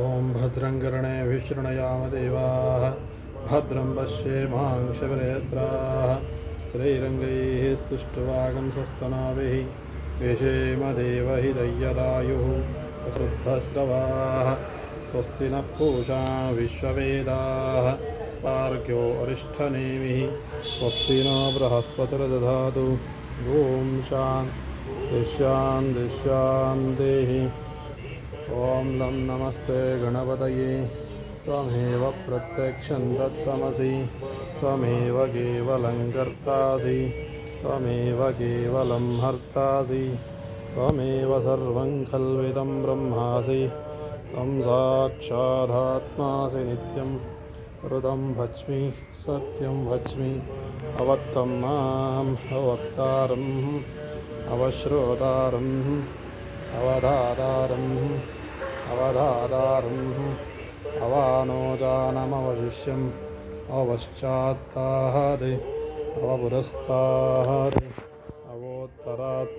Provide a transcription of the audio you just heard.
ॐ भद्रं कर्णेभिः शृणुयाम देवाः भद्रं पश्येमाक्षभिर्यजत्राः स्थिरैरङ्गैः स्तुष्ट्वागंसस्तनूभिः वेशेम देवहिदय्यदायुः प्रसिद्धस्रवाः स्वस्ति नः पूषा विश्ववेदाः पार्क्यो अरिष्ठनेमिः स्वस्ति नो बृहस्पतिर्दधातु ॐ शान्तिः। ॐ लं नमस्ते गणपतये त्वमेव प्रत्यक्षं तत्त्वमसि त्वमेव केवलं कर्तासि त्वमेव केवलं हर्तासि त्वमेव सर्वं कल्विदं ब्रह्मासि त्वं साक्षादात्मासि नित्यं ऋतं भज्मि सत्यं भज्मि अवक्तं माम् अवक्तारम् अवश्रोतारम् अवधातारम् अवानोजानमवशिष्यम् अवश्चात्ताहादि अवपुरस्ताहादि अवोत्तरात्